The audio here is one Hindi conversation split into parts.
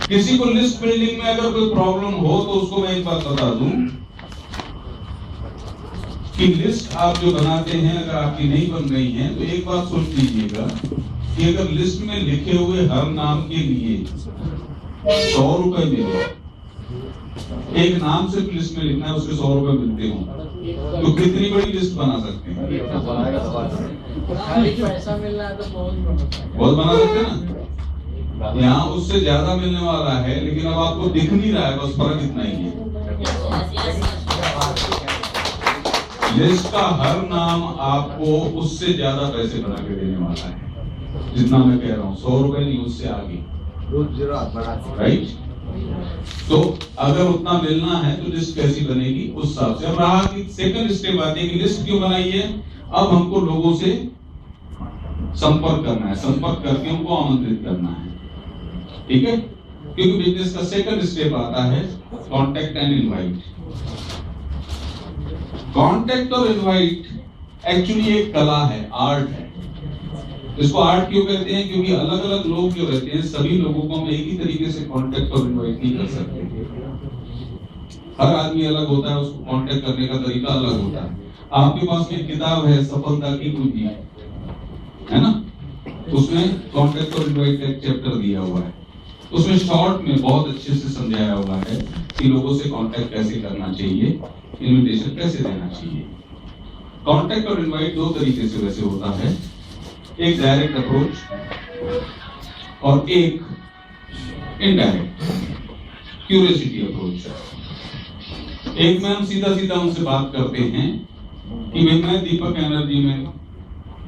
किसी को लिस्ट बिल्डिंग में अगर कोई प्रॉब्लम हो तो उसको मैं एक बात बता दूं कि लिस्ट आप जो बनाते हैं अगर आपकी नहीं बन रही है तो एक बात सोच लीजिएगा कि अगर लिस्ट में लिखे हुए हर नाम के लिए 100 रुपए मिले, एक नाम से लिस्ट में लिखना है उसके 100 रुपए मिलते हो तो कितनी बड़ी लिस्ट बना सकते हैं? पैसा मिलना है तो बहुत बना सकते हैं ना। यहाँ उससे ज्यादा मिलने वाला है लेकिन अब आपको दिख नहीं रहा है, बस फर्क इतना ही है। लिस्ट का हर नाम आपको उससे ज्यादा पैसे बना के देने वाला है जितना मैं कह रहा हूँ, 100 रुपए नहीं उससे आगे, राइट? तो अगर उतना मिलना है तो लिस्ट कैसी बनेगी उस हिसाब से। अब रहा कि सेकंड स्टेप आती है कि लिस्ट क्यों बनाई है। अब हमको लोगों से संपर्क करना है, संपर्क करके उनको आमंत्रित करना है, ठीक है? क्योंकि बिजनेस का सेकंड स्टेप आता है कॉन्टेक्ट एंड इनवाइट। कॉन्टेक्ट और इनवाइट एक्चुअली एक कला है, आर्ट है। इसको आर्ट क्यों कहते हैं? क्योंकि अलग अलग लोग जो रहते हैं सभी लोगों को हम एक ही तरीके से कांटेक्ट और इनवाइट नहीं कर सकते। हर आदमी अलग होता है, उसको कांटेक्ट करने का तरीका अलग होता है। आपके पास एक किताब है सफलता की कुंजी, है ना? उसमें कांटेक्ट और इनवाइट का एक चैप्टर दिया हुआ है। उसमें शॉर्ट में बहुत अच्छे से समझाया हुआ है कि लोगों से कांटेक्ट कैसे करना चाहिए, इनविटेशन कैसे देना चाहिए। कांटेक्ट और इनवाइट दो तरीके से वैसे होता है, एक डायरेक्ट अप्रोच और एक इनडायरेक्ट क्यूरियोसिटी अप्रोच। एक में हम सीधा सीधा उनसे बात करते हैं कि भाई मैं दीपक एनर्जी में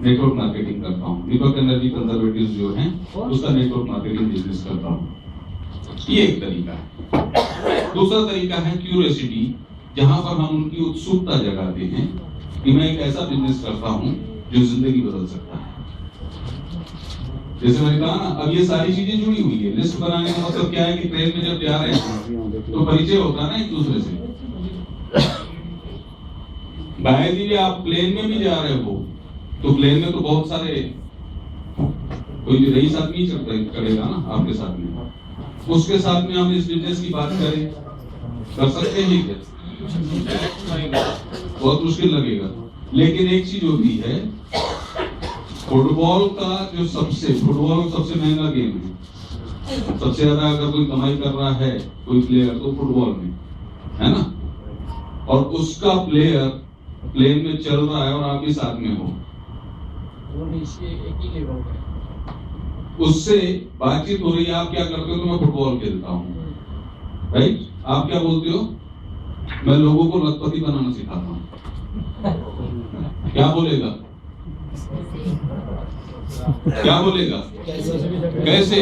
नेटवर्क मार्केटिंग करता हूँ, दीपक एनर्जी कंजर्वेटिव जो है उसका नेटवर्क मार्केटिंग बिजनेस करता हूँ। ये एक तरीका है। दूसरा तरीका है क्यूरियोसिटी, जहां पर हम उनकी उत्सुकता जगाते हैं कि मैं एक ऐसा बिजनेस करता हूँ जो जिंदगी बदल सकता है। जैसे मैंने कहा ना, अब ये सारी चीजें जुड़ी हुई है। लिस्ट बनाने का मतलब क्या है कि ट्रेन में जब जा रहे हैं तो परिचय होता है ना एक दूसरे से। बायदि आप प्लेन में भी जा रहे हो तो प्लेन में तो बहुत सारे कोई रईस आदमी चढ़ेगा ना आपके साथ में, उसके साथ में हम इस बिजनेस की बात करें, कर सकते हैं क्या? बहुत मुश्किल लगेगा। लेकिन एक चीज होती है, फुटबॉल सबसे महंगा गेम है। सबसे ज्यादा अगर कोई कमाई कर रहा है कोई प्लेयर तो फुटबॉल में, है ना? और उसका प्लेयर प्लेन में चल रहा है और आप भी साथ में हो, उससे बातचीत हो रही है, आप क्या करते हो? तो मैं फुटबॉल खेलता हूँ, राइट? आप क्या बोलते हो? मैं लोगों को लखपति बनाना सिखाता हूँ। क्या बोलेगा? क्या बोलेगा? कैसे?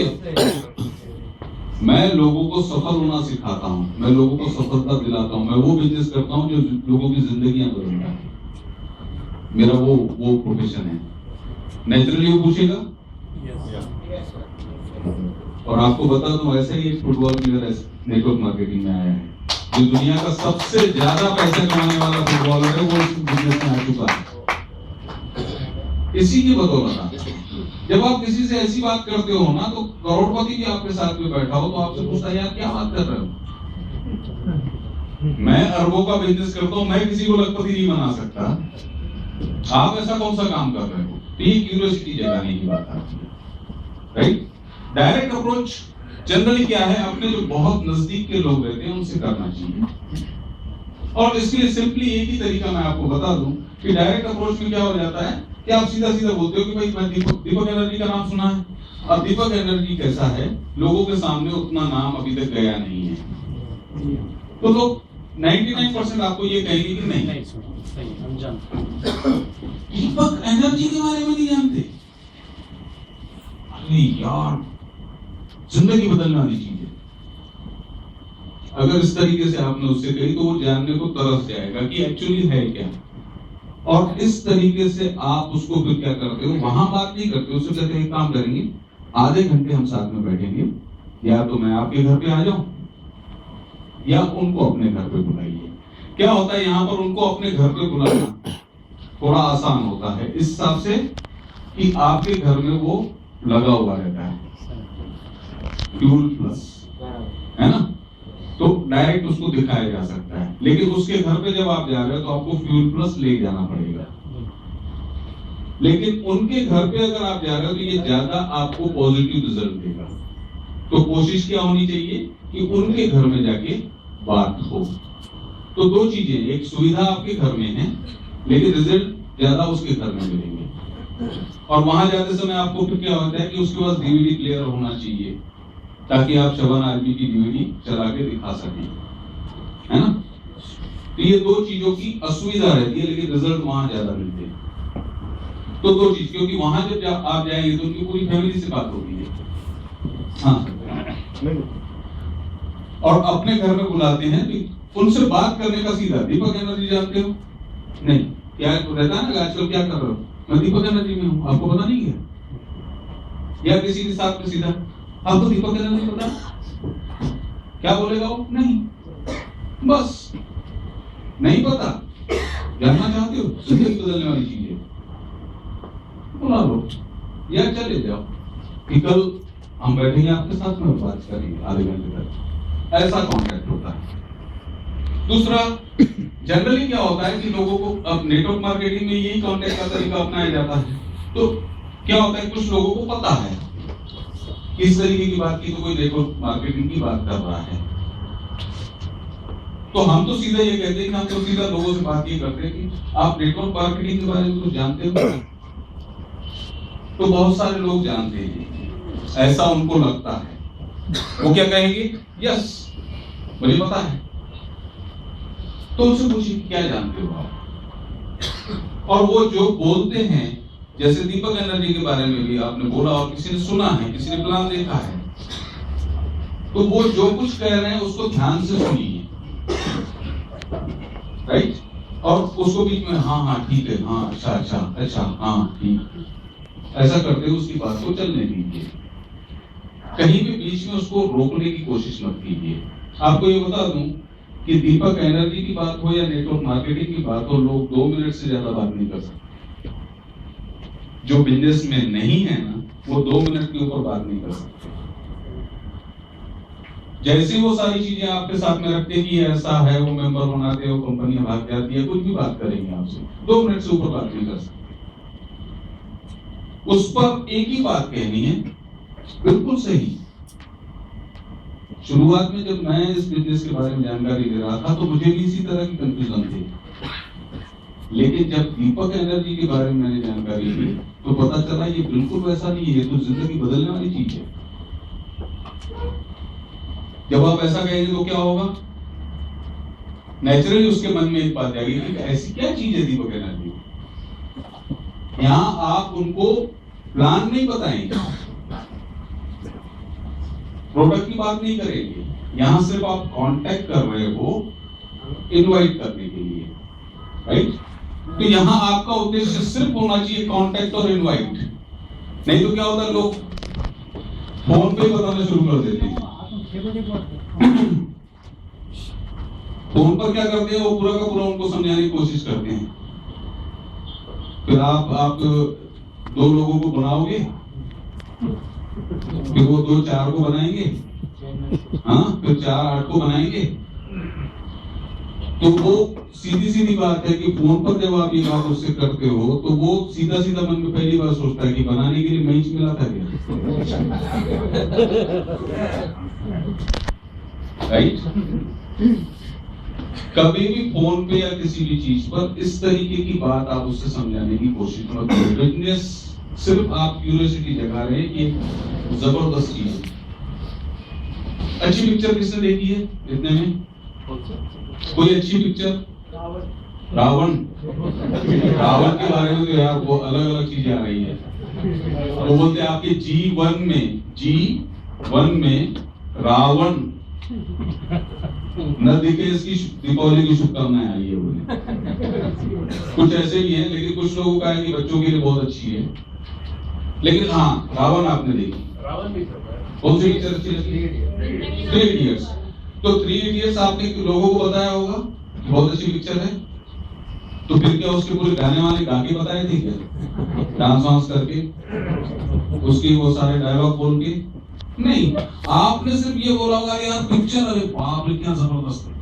मैं लोगों को सफल होना सिखाता हूँ, मैं लोगों को सफलता दिलाता हूँ, मैं वो बिजनेस करता हूँ जो लोगों की जिंदगियां बदलता है। मेरा वो प्रोफेशन है। नेचुरली वो पूछेगा। और आपको बता दूं, ऐसे ही एक फुटबॉल प्लेयर नेटवर्क मार्केटिंग में आया है, जो दुनिया का सबसे ज्यादा पैसे कमाने वाला फुटबॉलर है, वो इस बिजनेस में आ चुका है इसी की बदौलत। जब आप किसी से ऐसी बात करते हो ना, तो करोड़पति भी आपके साथ में बैठा हो तो आपसे पूछता है, यार क्या बात कर रहे हो? मैं अरबों का बिजनेस करता हूं, मैं किसी को लखपति नहीं बना सकता, आप ऐसा कौन सा काम कर रहे हो? तो ये क्यूरियोसिटी जगाने की बात आती है, राइट? डायरेक्ट अप्रोच जनरली क्या है, अपने जो बहुत नजदीक के लोग रहते हैं उनसे करना चाहिए। और इसके लिए सिंपली एक ही तरीका मैं आपको बता दूं कि डायरेक्ट अप्रोच में क्या हो जाता है कि आप सीधा सीधा बोलते हो कि भाई मैं दीपक एनर्जी का नाम सुना है। अब दीपक एनर्जी कैसा है, लोगों के सामने उतना नाम अभी तक गया नहीं है, तो लोग 99% आपको ये कहेंगे कि नहीं दीपक एनर्जी के बारे में नहीं जानते। अरे यार, जिंदगी बदलने वाली चीज है। अगर इस तरीके से आपने उससे कही तो वो जानने को तरस जाएगा कि एक्चुअली है क्या। और इस तरीके से आप उसको फिर क्या करते हो, वहां बात नहीं करते, उससे कहते हैं काम करेंगे, आधे घंटे हम साथ में बैठेंगे, या तो मैं आपके घर पे आ जाऊं या उनको अपने घर पे बुलाइए। क्या होता है यहाँ पर, उनको अपने घर पे बुलाना थोड़ा आसान होता है इस हिसाब से कि आपके घर में वो लगा हुआ रहता है, फ्यूल प्लस। है ना, तो डायरेक्ट उसको दिखाया जा सकता है। लेकिन उसके घर पे जब आप जा रहे हो तो आपको फ्यूल प्लस ले जाना पड़ेगा। लेकिन उनके घर पे अगर आप जा रहे हो तो ये ज्यादा आपको पॉजिटिव रिजल्ट देगा। तो कोशिश क्या होनी चाहिए कि उनके घर में जाके बात हो। तो दो चीजें, एक सुविधा आपके घर में है लेकिन रिजल्ट ज्यादा उसके घर में मिलेंगे। और वहां जाते समय आपको फिर क्या होता है कि उसके पास डीवीडी प्लेयर होना चाहिए ताकि आप शबान आर्मी की डीवीडी चला के दिखा सकें, है ना। तो ये दो चीजों की असुविधा रहती है लेकिन रिजल्ट वहां ज्यादा मिलते हैं। तो दो चीज, क्योंकि वहां जब आप जाएंगे तो उनकी पूरी फैमिली से बात होती है। हाँ, और अपने घर में बुलाते हैं तो उनसे बात करने का सीधा, दीपक एनर्जी जानते हो? नहीं, क्या रहता है ना आजकल क्या कर रहे हो, मैं दीपक एनर्जी में हूँ, आपको पता नहीं है? या किसी के साथ में सीधा, आपको दीपक एनर्जी पता? क्या बोलेगा वो? नहीं, बस नहीं पता। जानना चाहते हो जिंदगी बदलने वाली चीज है, बुला लो या चले जाओ कि कल हम बैठेंगे आपके साथ में बात करेंगे आधे घंटे तक। ऐसा कॉन्टैक्ट होता है। दूसरा, जनरली क्या होता है कि लोगों को अब नेटवर्क मार्केटिंग में यही कॉन्टैक्ट का तरीका अपनाया जाता है। तो क्या होता है, कुछ लोगों को पता है किस तरीके की बात की, तो कोई नेटवर्क मार्केटिंग की बात कर रहा है, तो हम तो सीधा ये कहते हैं कि हम तो सीधा लोगों से बात ये करते हैं कि आप नेटवर्क मार्केटिंग के बारे में कुछ जानते हो? तो बहुत सारे लोग जानते हैं, ऐसा उनको लगता है। वो क्या कहेंगे? यस, मुझे पता है। तो उनसे पूछिए क्या जानते हो आप। और वो जो बोलते हैं, जैसे दीपक एनर्जी के बारे में भी आपने बोला और किसी ने सुना है, किसी ने प्लान देखा है, तो वो जो कुछ कह रहे हैं उसको ध्यान से सुनिए, राइट। और उसको बीच में हाँ हाँ ठीक है, हाँ अच्छा अच्छा अच्छा हाँ ठीक, ऐसा करते हुए उसकी बात को चलने दीजिए। कहीं भी बीच में उसको रोकने की कोशिश मत कीजिए। आपको ये बता दूं कि दीपक एनर्जी की बात हो या नेटवर्क मार्केटिंग की बात हो, लोग 2 मिनट से ज्यादा बात नहीं कर सकते। जो बिजनेस में नहीं है ना, वो 2 मिनट के ऊपर बात नहीं कर सकते। जैसे वो सारी चीजें आपके साथ में रखते कि ऐसा है, वो मेंबर बनाते हो, कंपनियां भाग जाती है, कुछ भी बात करेंगे आपसे, 2 मिनट से ऊपर बात नहीं कर सकते। उस पर एक ही बात कहनी है, बिल्कुल सही। शुरुआत में जब मैं इस बिजनेस के बारे में जानकारी दे रहा था तो मुझे भी इसी तरह की कंफ्यूजन थी, लेकिन जब दीपक एनर्जी के बारे में मैंने जानकारी ली तो पता चला ये बिल्कुल वैसा नहीं है, तो जिंदगी बदलने वाली चीज है। जब आप ऐसा कहेंगे तो क्या होगा, नेचुरली उसके मन में एक बात आएगी कि ऐसी क्या चीज है दीपक एनर्जी। यहाँ आप उनको प्लान नहीं बताएंगे, प्रोडक्ट की बात नहीं करेंगे, यहां सिर्फ आप कांटेक्ट कर रहे हो इनवाइट करने के लिए, राइट। तो यहां आपका उद्देश्य सिर्फ होना चाहिए कांटेक्ट और इनवाइट। नहीं तो क्या होता है, लोग फोन पे बताना शुरू कर देते हैं। फोन पर क्या करते हैं, वो पूरा का पूरा उनको समझाने की कोशिश करते हैं। फिर आप 2 लोगों को बनाओगे, फिर वो 2 4 को बनाएंगे, हाँ फिर 4 8 को बनाएंगे। तो वो सीधी बात है कि फोन पर जब आप ये बात उससे करते हो तो वो सीधा मन में पहली बार सोचता है कि बनाने के लिए मैं ही मिला था क्या, राइट। कभी भी फोन पे या किसी भी चीज पर इस तरीके की बात आप उससे समझाने की कोशिश मत करो। बिजनेस सिर्फ आप क्यूरियोसिटी जगा रहे हैं कि जबरदस्त चीज है। अच्छी पिक्चर किसने देखी है इतने में? कोई अच्छी पिक्चर? रावण के बारे में तो यार वो अलग चीजें आ रही है। वो बोलते हैं आपके G1 में रावण न दिखे, इसकी दीपावली की शुभकामनाएं आई है बोले। कुछ ऐसे भी हैं, लेकिन कुछ लोगों का है कि बच्चों के लिए बहुत अच्छी है। लेकिन हाँ, रावण आपने देखी? रावण भी कौन सी पिक्चर अच्छी लगी? 3 इडियट्स। तो 3 इडियट्स आपने लोगों को बताया होगा कि बहुत अच्छी पिक्चर है। तो फिर क्या उसके पूरे गाने वाले गा के बताए थे क्या? डांस वांस करके, उसकी वो सारे डायलॉग बोल के? नहीं, आपने सिर्फ ये बोला होगा यार पिक्चर, अरे बाप रे क्या जबरदस्त है,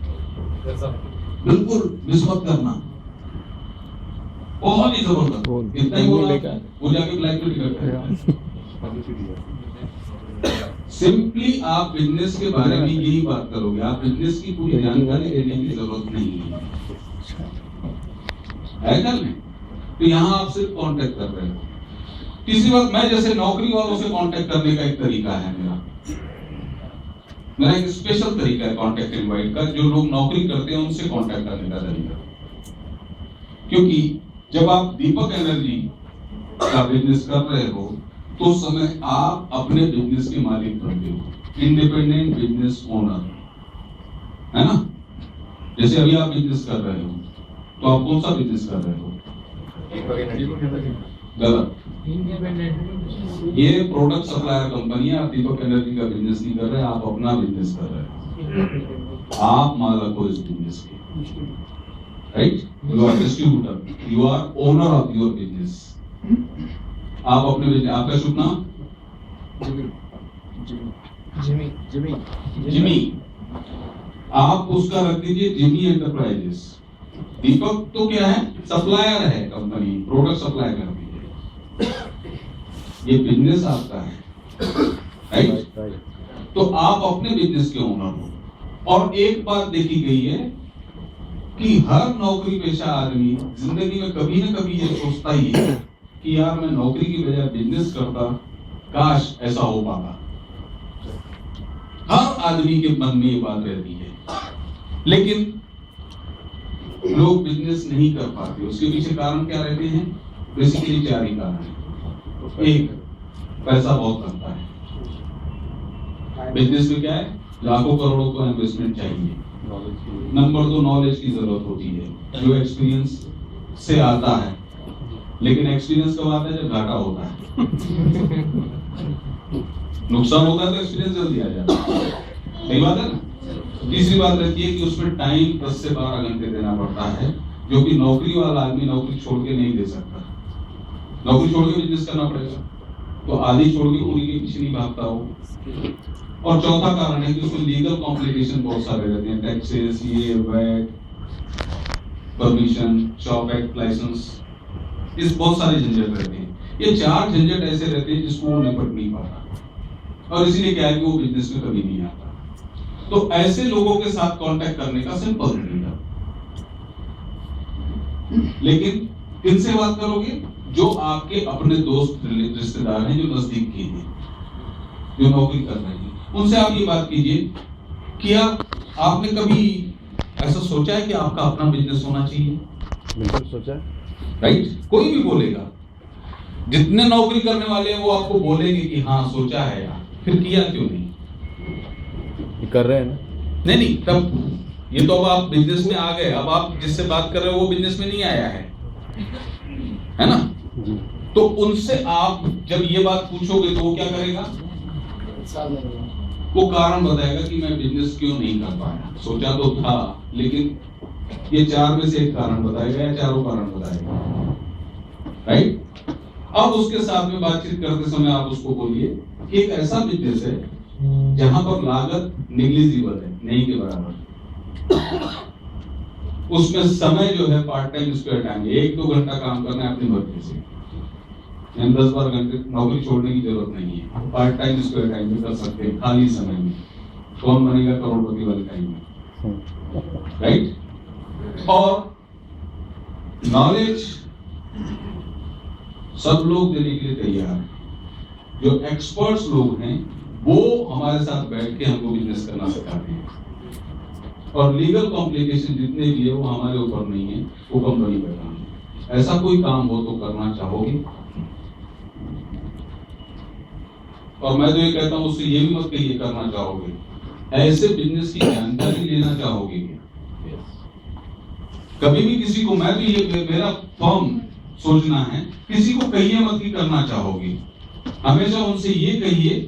बिल्कुल मिस मत करना, बहुत ही जबरदस्त, इतना ही बोला, वो जाके ब्लैक में टिकट करेगा। सिंपली आप बिजनेस के बारे में यही बात करोगे, आप बिजनेस की पूरी जानकारी देने की जरूरत नहीं है क्या नहीं? तो यहाँ आप सिर्फ कांटेक्ट कर रहे हो। तीसरी बात, मैं जैसे नौकरी वालों से कांटेक्ट करने का एक तरीका है, मेरा एक स्पेशल तरीका है कांटेक्ट इनवाइट का, जो लोग नौकरी करते हैं उनसे कांटेक्ट करने का तरीका। क्योंकि जब आप दीपक एनर्जी का बिजनेस कर रहे हो तो उस समय आप अपने बिजनेस के मालिक बनते हो, इंडिपेंडेंट बिजनेस ओनर, है ना? जैसे अभी आप बिजनेस कर रहे हो तो आप कौन सा बिजनेस कर रहे हो? गलत, ये प्रोडक्ट सप्लायर कंपनी है, आप दीपक एनर्जी का बिजनेस नहीं कर रहे, आप अपना बिजनेस कर रहे हो, आप मालक हो इस बिजनेस के, right? You are distributor, you are owner of your business. आप अपने बिजनेस, आपका शुभ नाम जिमी, आप उसका रख दीजिए जिमी एंटरप्राइजेस। दीपक तो क्या है? सप्लायर है, कंपनी प्रोडक्ट सप्लाई करती है, ये बिजनेस आपका है, राइट? तो आप अपने बिजनेस के ओनर हो। और एक बात देखी गई है कि हर नौकरी पेशा आदमी जिंदगी में कभी ना कभी ये सोचता ही है कि यार मैं नौकरी की बजाय बिजनेस करता, काश ऐसा हो पाता। हर आदमी के मन में ये बात रहती है, लेकिन लोग बिजनेस नहीं कर पाते। उसके पीछे कारण क्या रहते हैं? बेसिकली 4 ही कारण है। एक, पैसा बहुत लगता है, बिजनेस में क्या है, लाखों करोड़ों का इन्वेस्टमेंट चाहिए। नंबर 2, नॉलेज की जरूरत होती है, जो एक्सपीरियंस से आता है, लेकिन एक्सपीरियंस कब आता है? जब घाटा होता है, नुकसान होता है तो एक्सपीरियंस जल्दी आ जाता है, सही बात है ना? तीसरी बात रहती है कि उसमें टाइम 10 से 12 घंटे देना पड़ता है, जो कि नौकरी वाला आदमी नौकरी छोड़ के नहीं दे सकता। नौकरी छोड़ के बिजनेस करना पड़ेगा, तो आधी छोड़ के पूरी के पीछे नहीं भागता हो। और चौथा कारण है कि उसमें लीगल कॉम्प्लिकेशन बहुत सारे रहते हैं, टैक्सेस, ये VAT, permission, shop act, license, इस बहुत सारे झंझट रहते हैं। ये 4 झंझट ऐसे रहते हैं जिसको वो निपट नहीं पाता, और इसीलिए क्या है कि वो बिजनेस में कभी नहीं आता। तो ऐसे लोगों के साथ कांटेक्ट करने का सिंपल तरीका, लेकिन किनसे बात करोगे? जो आपके अपने दोस्त रिश्तेदार हैं, जो नजदीक के हैं, जो नौकरी कर रहे हैं, उनसे आप ये बात कीजिए कि आपने कभी ऐसा सोचा है कि आपका अपना बिजनेस होना चाहिए? बिल्कुल सोचा है, राइट? कोई भी बोलेगा, जितने नौकरी करने वाले हैं वो आपको बोलेंगे कि हाँ सोचा है यार, फिर किया क्यों नहीं? कर रहे हैं ना? नहीं, तब ये तो अब आप बिजनेस में आ गए, अब आप जिससे बात कर रहे हो वो बिजनेस में नहीं आया है ना? तो उनसे आप जब ये बात पूछोगे तो वो क्या करेगा? वो कारण बताएगा कि मैं बिजनेस क्यों नहीं कर पाया, सोचा तो था, लेकिन ये 4 में से एक कारण बताएगा या चारों कारण बताएगा, राइट? अब उसके साथ में बातचीत करते समय आप उसको बोलिए कि एक ऐसा बिजनेस है जहां पर लागत निग्लिजिबल है, नहीं के बराबर, उसमें समय जो है पार्ट टाइम स्क्वायर टाइम, 1-2 घंटा काम करना है अपनी मर्जी से, 10-12 घंटे नौकरी छोड़ने की जरूरत नहीं है, पार्ट टाइम स्क्वायर टाइम में कर सकते हैं, खाली समय में। कौन बनेगा करोड़पति वाले टाइम में, राइट? और नॉलेज सब लोग देने के लिए तैयार हैं, जो एक्सपर्ट्स लोग हैं वो हमारे साथ बैठ के हमको बिजनेस करना सिखाते हैं, और लीगल कॉम्प्लिकेशन जितने भी है वो हमारे ऊपर नहीं है, वो कंपनी का काम है। ऐसा कोई काम हो तो करना चाहोगे? और मैं तो ये कहता हूँ उससे ये भी मत कहिए करना चाहोगे, ऐसे बिजनेस की जानकारी लेना चाहोगे क्या? कभी भी किसी को, मैं भी ये मेरा फर्म सोचना है, किसी को कहिए मत कि करना चाहोगे, हमेशा उनसे ये कहिए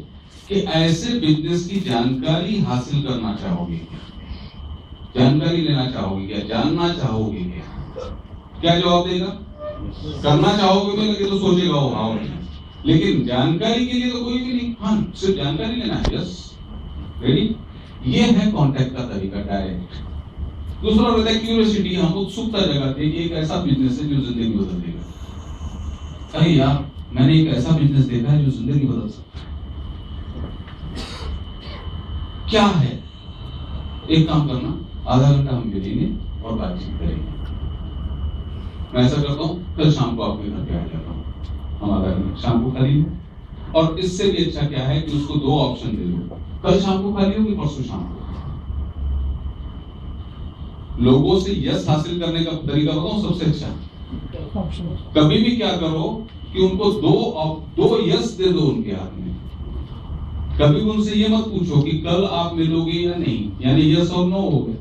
कि ऐसे बिजनेस की जानकारी हासिल करना चाहोगे क्या? जानकारी लेना चाहोगे क्या? जानना चाहोगे क्या? क्या जवाब देगा? करना चाहोगे में लगे तो सोचेगा वो हाँ, लेकिन जानकारी के लिए तो कोई भी नहीं, हाँ सिर्फ जानकारी लेना है, यस रेडी। ये है कांटेक्ट का तरीका, डायरेक्ट। दूसरा होता है क्यूरियोसिटी, हम उत्सुकता जगाते हैं कि एक ऐसा बिजनेस है जो जिंदगी बदल देगा। अरे यार मैंने एक ऐसा बिजनेस देखा है जो जिंदगी बदल सकता है, क्या है? एक काम करना, आधा घंटा हम मिलेंगे और बातचीत करेंगे। मैं ऐसा करता हूँ, कल शाम को आपके घर पे आ जाता हूँ, हम आधा घंटा शाम को खाली है। और इससे भी अच्छा क्या है कि उसको दो ऑप्शन दे दो, कल शाम को खाली हो कि परसों शाम को। लोगों से यस हासिल करने का तरीका बताऊं सबसे अच्छा, कभी भी क्या करो कि उनको दो यस दे दो उनके हाथ में। कभी उनसे ये मत पूछो कि कल आप मिलोगे या नहीं, यानी यस और नो हो गए,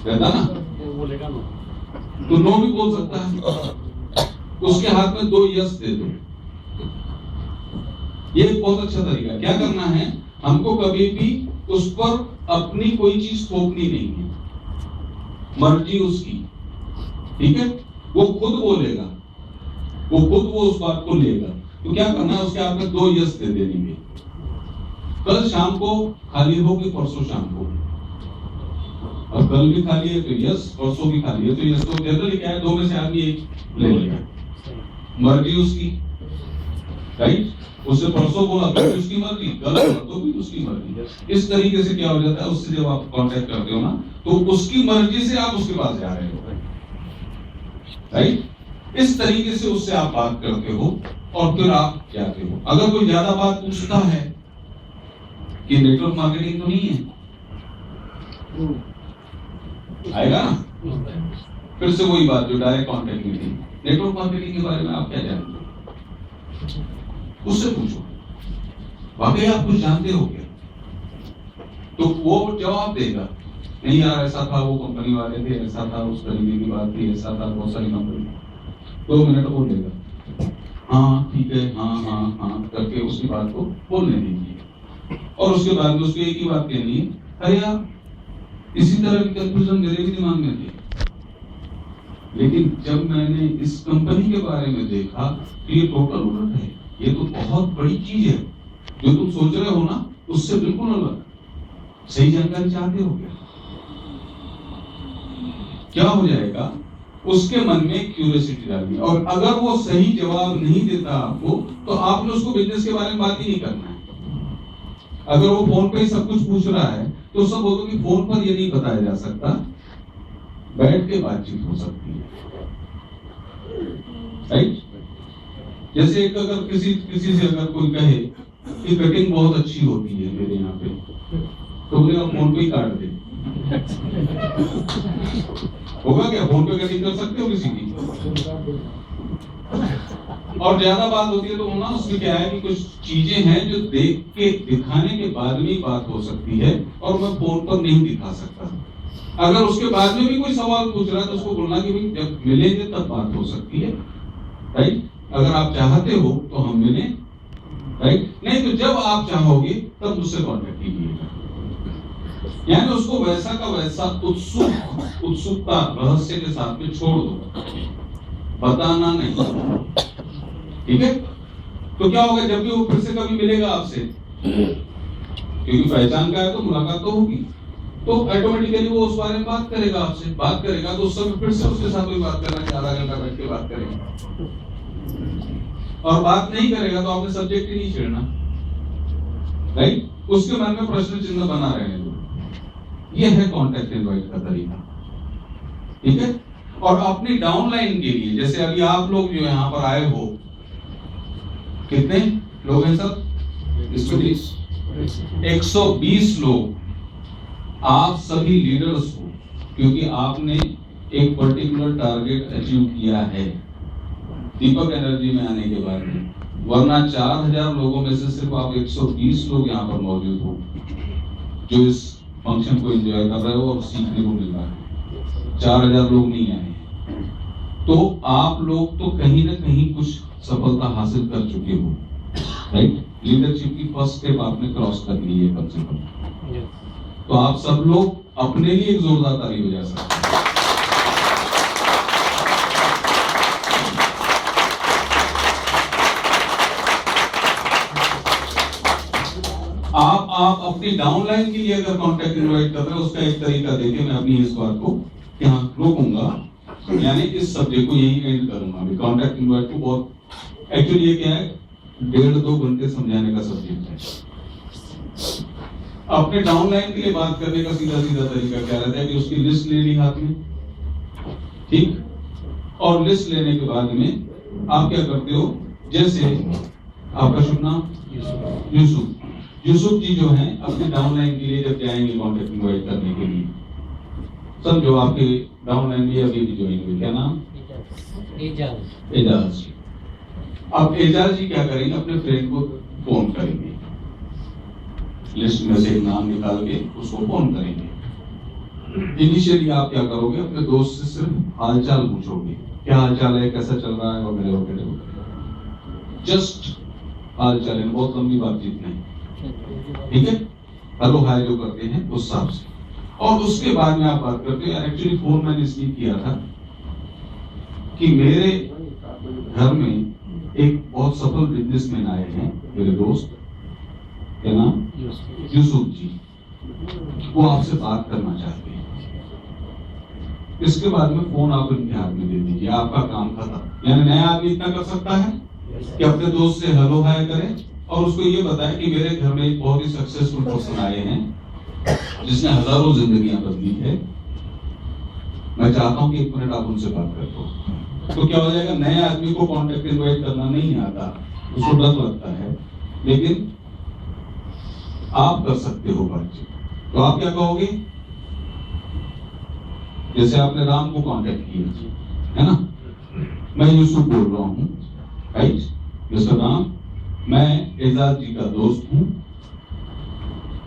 रहता ना, तो नो भी बोल सकता है, उसके हाथ में दो यस दे दो। ये एक बहुत अच्छा तरीका है। क्या करना है, हमको कभी भी उस पर अपनी कोई चीज थोपनी नहीं है, मर्जी उसकी, ठीक है? वो खुद बोलेगा, वो उस बात को लेगा। तो क्या करना है, उसके हाथ में दो यस दे देंगे, कल शाम को खाली हो कि परसों शाम को। अब कल भी खाली है तो यस, परसों भी खाली है तो यस। तो जनरली क्या है, दो में से आदमी एक ले लेगा, मर्जी उसकी, राइट? उससे परसों बोला तो भी उसकी मर्जी, कल बोला तो भी उसकी मर्जी। इस तरीके से क्या हो जाता है, उससे जब आप कांटेक्ट करते हो ना, तो उसकी मर्जी से आप उसके पास जा रहे हो, राइट? इस तरीके से उससे आप बात करते हो और फिर आप जाते हो। अगर कोई ज्यादा बात पूछता है कि नेटवर्क मार्केटिंग तो नहीं है, आएगा ना, फिर से वही बात जो डायरेक्ट कांटेक्ट में थी, नेटवर्क मार्केटिंग के बारे में आप क्या जानते हो, उससे पूछो, वाकई आप कुछ जानते हो क्या? तो वो जवाब देगा, नहीं यार ऐसा था, वो कंपनी वाले थे, ऐसा था, उस तरीके की बात थी, ऐसा था, बहुत सारी कंपनी। 2 मिनट बोलेगा, हाँ ठीक है, हाँ हाँ हाँ करके उसकी बात को बोलने दीजिए। और उसके बाद में उसको एक ही बात कहनी है, अरे यार इसी तरह की कंफ्यूजन मेरे भी दिमाग में थी, लेकिन जब मैंने इस कंपनी के बारे में देखा तो ये टोटल उलट है, ये तो बहुत बड़ी चीज है, जो तुम सोच रहे हो ना उससे बिल्कुल अलग। सही जानकारी चाहते हो क्या हो जाएगा, उसके मन में क्यूरियोसिटी डालनी। और अगर वो सही जवाब नहीं देता आपको, तो आपने उसको बिजनेस के बारे में बात ही नहीं करना है। अगर वो फोन पे ही सब कुछ पूछ रहा है तो सब बोलो कि फोन पर ये नहीं बताया जा सकता, बैठ के बातचीत हो सकती है, राइट? जैसे एक अगर किसी से अगर कोई कहे कि कटिंग बहुत अच्छी होती है मेरे यहाँ पे, तो बोले आप फोन पे ही काट दे, होगा क्या? फोन पे कटिंग कर सकते हो किसी की? और ज्यादा बात होती है तो ना, उसमें क्या है कि कुछ चीजें हैं जो देख के दिखाने के बाद में बात हो सकती है और मैं फोन पर नहीं दिखा सकता। अगर उसके बाद में भी कोई सवाल पूछ रहा है तो उसको बोलना कि भाई जब मिलेंगे तब बात हो सकती है, राइट? अगर आप चाहते हो तो हम मिलें, राइट? नहीं तो जब आप चाहोगे तब मुझसे कांटेक्ट कीजिएगा। यानी उसको वैसा का वैसा उत्सुकता रहस्य के साथ में छोड़ दो, बताना नहीं, ठीक है? तो क्या होगा, जब भी वो फिर से कभी मिलेगा आपसे, क्योंकि पहचान का है तो मुलाकात तो होगी, तो ऑटोमेटिकली वो उस बारे में बात करेगा आपसे, बात करेगा तो उस समय फिर से उसके साथ कोई बात करना कि आधा घंटा बैठ के बात करेगा। और बात नहीं करेगा तो आपने सब्जेक्ट ही नहीं छेड़ना, राइट? उसके मन में प्रश्न चिन्ह बना रहने दो। ये है कॉन्टेक्ट इनवाइट का तरीका, ठीक है? और अपनी डाउनलाइन के लिए, जैसे अभी आप लोग जो यहाँ पर आए हो, कितने लोग हैं सर? 120 लोग। आप सभी लीडर्स हो, क्योंकि आपने एक पर्टिकुलर टारगेट अचीव किया है दीपक एनर्जी में आने के बाद में, वरना 4000 लोगों में से सिर्फ आप 120 लोग यहाँ पर मौजूद हो जो इस फंक्शन को एंजॉय कर रहे हो और सीखने को मिल रहा है। 4000 लोग नहीं आए, तो आप लोग तो कहीं ना कहीं कुछ सफलता हासिल कर चुके हो, राइट? लीडरशिप की फर्स्ट स्टेप आपने क्रॉस कर ली है कम से कम। तो आप सब लोग अपने लिए एक जोरदार ताली बजा सकते हैं। आप अपनी डाउनलाइन के लिए अगर कॉन्टैक्ट इनवाइट कर रहे हैं, उसका एक तरीका देखिए, मैं अपनी इस बात को यहाँ रोकूंगा, यानी इस सब्जेक्ट को यही एंड करूंगा। अभी कॉन्टैक्ट इनवाइट को बहुत एक्चुअली ये क्या है, 1.5-2 घंटे समझाने का सब्जेक्ट है। अपने डाउनलाइन के लिए बात करने का सीधा सीधा तरीका क्या रहता है कि उसकी लिस्ट ले ली हाथ में, ठीक, और लिस्ट लेने के बाद में आप क्या करते हो, जैसे आपका शुभ नाम यूसुफ जी जो हैं अपने डाउनलाइन के लिए जब जाएंगे कॉन्टैक्ट इनवाइट करने के लिए, समझो आपके डाउनलाइन में अभी भी ज्वाइन हुए, क्या नाम, एजाज जी। अब एजाज जी क्या करेंगे, अपने फ्रेंड को फोन करेंगे, लिस्ट में से एक नाम निकाल के उसको फोन करेंगे। इनिशियली आप क्या करोगे, अपने दोस्त से सिर्फ हालचाल पूछोगे, क्या हालचाल है, कैसा चल रहा है, वगैरह वगैरह वगैरह, जस्ट हालचाल है, बहुत लंबी बातचीत नहीं, ठीक है, हेलो हाय जो करते हैं उस हिसाब से। और उसके बाद में आप बात करते हैं, एक्चुअली फोन मैंने इसलिए किया था कि मेरे घर में एक बहुत सफल बिजनेसमैन आए हैं, मेरे दोस्त, क्या नाम, यूसुफ जी, वो आपसे बात करना चाहते हैं। इसके बाद में फोन आप उनके हाथ में दे दीजिए, आपका काम खत्म। यानी नया आदमी इतना कर सकता है कि अपने दोस्त से हेलो हाय करे और उसको ये बताए कि मेरे घर में एक बहुत ही सक्सेसफुल पर्सन आए हैं जिसने हजारों जिंदगियां बदली है, मैं चाहता हूं कि 1 मिनट आप उनसे बात कर दो। तो क्या हो जाएगा, नए आदमी को कॉन्टैक्ट इनवाइट करना नहीं आता, उसको डर लगता है, लेकिन आप कर सकते हो बातचीत। तो आप क्या कहोगे, जैसे आपने राम को कांटेक्ट किया है ना, मैं यूसुफ बोल रहा हूँ, राइट, मिस्टर राम, मैं एजाज जी का दोस्त हूँ,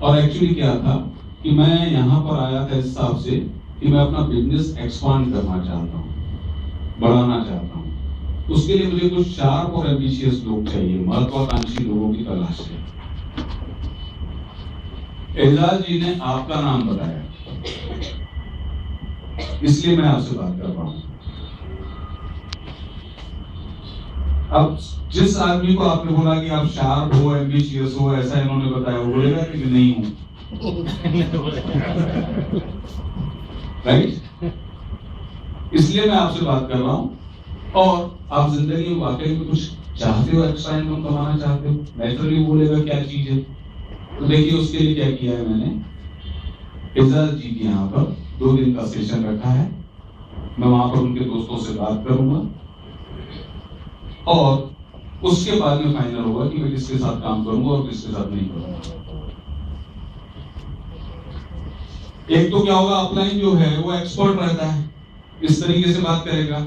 और एक्चुअली क्या था कि मैं यहाँ पर आया था इस हिसाब से कि मैं अपना बिजनेस एक्सपांड करना चाहता हूँ, बढ़ाना चाहता हूँ। उसके लिए मुझे कुछ शार्प और एम्बिशियस लोग चाहिए, महत्वाकांक्षी लोगों की तलाश है। एजाज जी ने आपका नाम बताया, इसलिए मैं आपसे बात कर रहा हूं। अब जिस आदमी को आपने बोला कि आप शार्प हो, एम्बिशियस हो, ऐसा इन्होंने बताया, वो बोलेगा कि नहीं हूं, राइट? इसलिए मैं आपसे बात कर रहा हूं। और आप जिंदगी में वाकई में कुछ चाहते हो, एक्स्ट्रा इनकम कमाना चाहते हो, नेचुरली बोलेगा क्या चीज है। तो देखिए उसके लिए क्या किया है मैंने, एजाज जी के यहाँ पर 2 दिन का सेशन रखा है, मैं वहां पर उनके दोस्तों से बात करूंगा और उसके बाद में फाइनल होगा कि मैं किसके साथ काम करूंगा और किसके साथ नहीं करूंगा। एक तो क्या होगा, अपलाइन जो है वो एक्सपर्ट रहता है, इस तरीके से बात करेगा,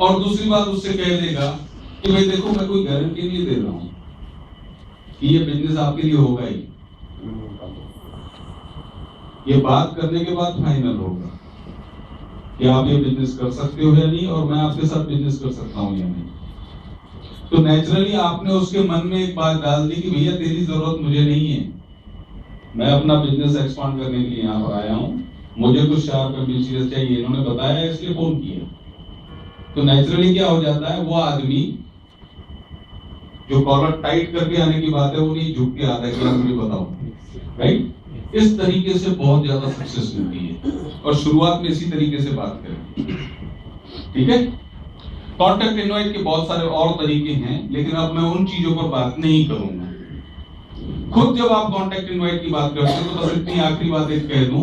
और दूसरी बात उससे कह देगा कि भाई देखो मैं कोई गारंटी नहीं दे रहा हूं कि ये बिजनेस आपके लिए होगा ही, ये बात करने के बाद फाइनल होगा कि आप ये बिजनेस कर सकते हो या नहीं, और मैं आपके साथ बिजनेस कर सकता हूं या नहीं। तो नेचुरली आपने उसके मन में एक बात डाल दी कि भैया तेरी जरूरत मुझे नहीं है, मैं अपना बिजनेस एक्सपांड करने के लिए यहाँ पर आया हूँ, मुझे कुछ शार्प एम्बिशियस चाहिए, इन्होंने बताया इसलिए फोन किया। तो नेचुरली क्या हो जाता है, वो आदमी जो कॉलर टाइट करके आने की बात है, वो नहीं झुक के आता है कि आप मुझे बताओ, राइट? इस तरीके से बहुत ज्यादा सक्सेस मिलती है, और शुरुआत में इसी तरीके से बात करें, ठीक है? कॉन्टैक्ट इनवाइट के बहुत सारे और तरीके हैं, लेकिन अब मैं उन चीजों पर बात नहीं करूंगा। खुद जब आप कॉन्टैक्ट इनवाइट की बात करते हैं, तो बस इतनी आखिरी बात एक कह दूं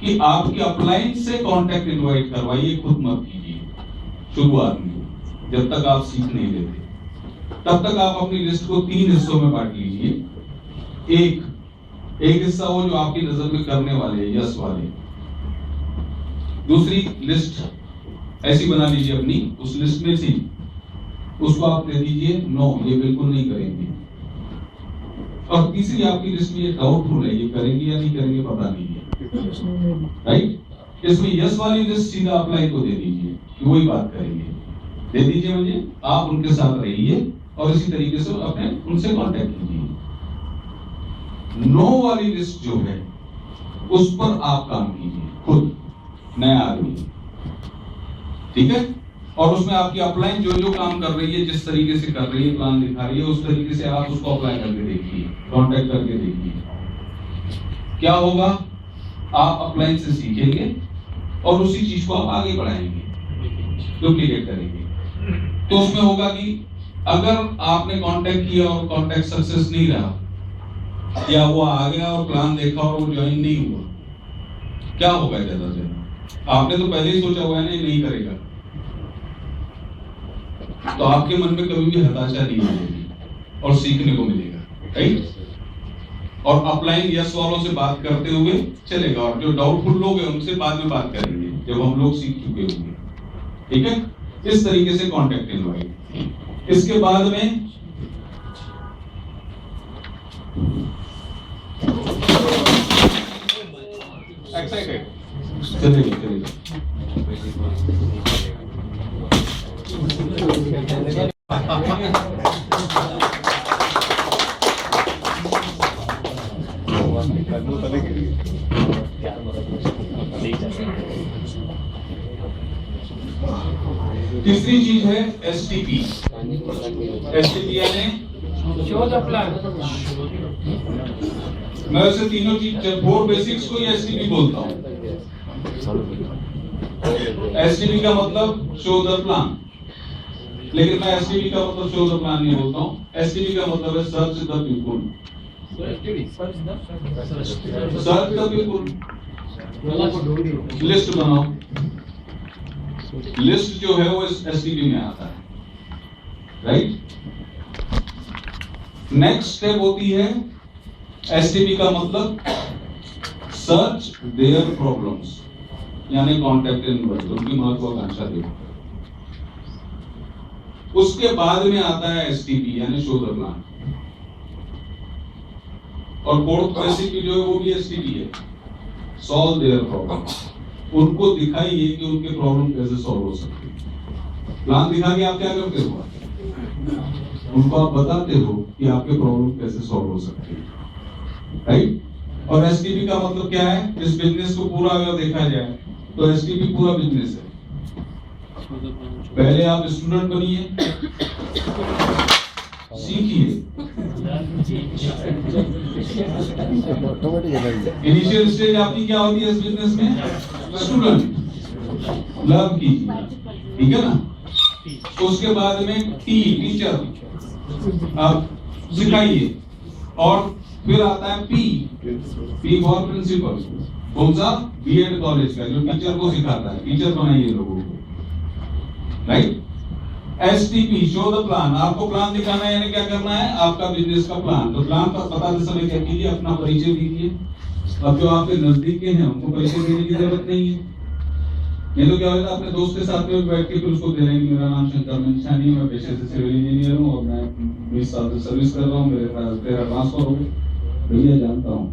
कि आपके अपलाइन से कॉन्टैक्ट इनवाइट करवाइए, खुद मत कीजिए शुरुआत में, जब तक आप सीख नहीं लेते। तब तक आप अपनी लिस्ट को 3 हिस्सों में बांट लीजिए। एक हिस्सा वो जो आपकी नजर में करने वाले, यस वाले। दूसरी लिस्ट ऐसी बना लीजिए अपनी, उस लिस्ट में से उसको आप दे दीजिए नो, ये बिल्कुल नहीं करेंगे। और तीसरी आपकी लिस्ट में ये डाउटफुल है, ये करेंगे या नहीं करेंगे पता नहीं है, राइट? इसमें यस वाली लिस्ट सीधा अप्लाई को दे दीजिए कि वही बात करेंगे, दे दीजिए, मुझे आप उनके साथ रहिए और इसी तरीके से अपने उनसे कांटेक्ट कीजिए। नो वाली लिस्ट जो है उस पर आप काम कीजिए खुद, नया आदमी, ठीक है? और उसमें आपकी अपलाइन जो जो काम कर रही है, जिस तरीके से कर रही है, प्लान दिखा रही है, उस तरीके से आप उसको अप्लाई करके देखिए, कांटेक्ट करके देखिए। क्या होगा, आप अप्लायंस से सीखेंगे और उसी चीज को आप आगे बढ़ाएंगे, डुप्लीकेट करेंगे। तो उसमें होगा कि अगर आपने कांटेक्ट किया और कांटेक्ट सक्सेस नहीं रहा, या वो आ गया और प्लान देखा और वो ज्वाइन नहीं हुआ, क्या होगा? ज्यादा से आपने तो पहले ही सोचा हुआ है नहीं करेगा, तो आपके मन में कभी भी हताशा नहीं मिलेगी और सीखने को मिलेगा, राइट? और अपलाइन यस वालों से बात करते हुए चलेगा, और जो डाउटफुल लोग हैं उनसे बाद में बात करेंगे जब हम लोग सीख चुके होंगे, ठीक है? इस तरीके से कॉन्टेक्ट इनवाइट। इसके बाद में एक्साइटेड चलेगा तीसरी चीज है एसटीपी। एसटीपी यानी शो द प्लान। मैं वैसे तीनों चीज 4 बेसिक्स को ही एसटीपी बोलता हूँ। एसटीपी का मतलब शो द प्लान, लेकिन मैं एसटीपी का मतलब शो द प्लान नहीं बोलता हूँ। एसटीपी का मतलब है search the people. Search the people, list बनाओ। लिस्ट जो है वो इस एसटीपी में आता है, राइट? नेक्स्ट स्टेप होती है एसटीपी का मतलब सर्च देयर प्रॉब्लम्स, यानी कॉन्टेक्ट इनवर्ड, उनकी महत्वाकांक्षा देखो। उसके बाद में आता है एसटीपी यानी शो द प्लान, और फोर्थ बेसिक जो है वो भी एसटीपी है, सॉल्व देयर प्रॉब्लम। उनको दिखाइए कि उनके प्रॉब्लम कैसे सॉल्व हो सकते हैं। प्लान दिखा के आप क्या करते हो? उनको आप बताते हो कि आपके प्रॉब्लम कैसे सॉल्व हो सकते हैं, राइट? और एसटीपी का मतलब क्या है? इस बिजनेस को पूरा अगर देखा जाए तो एसटीपी पूरा बिजनेस है। पहले आप स्टूडेंट बनिए, सीखिए। इनिशियल स्टेज आपकी क्या होती है इस बिजनेस में? स्टूडेंट, लर्न कीजिए, ठीक है ना? तो उसके बाद में टीचर, आप सिखाइए। और फिर आता है पी फॉर प्रिंसिपल। कौन सा? बीएड कॉलेज का, जो टीचर को सिखाता है। टीचर बनाइए लोगों को, right? STP show the plan, आपको प्लान दिखाना है, यानी क्या करना है? आपका बिजनेस का प्लान। तो प्लान का बताते समय क्या कीजिए? अपना परिचय दीजिए। अब जो आपके नजदीक के हैं उनको परिचय देने की जरूरत नहीं है। नहीं तो क्या होगा, अपने दोस्त के साथ में बैठ के फिर उसको दे रहे हैं कि मेरा नाम शंकर मंचानी, मैं पेशे से सिविल इंजीनियर हूँ और मैं 20 साल से सर्विस कर रहा हूँ, मेरे पास तेरा ट्रांसफर हो गया। भैया जानता हूँ,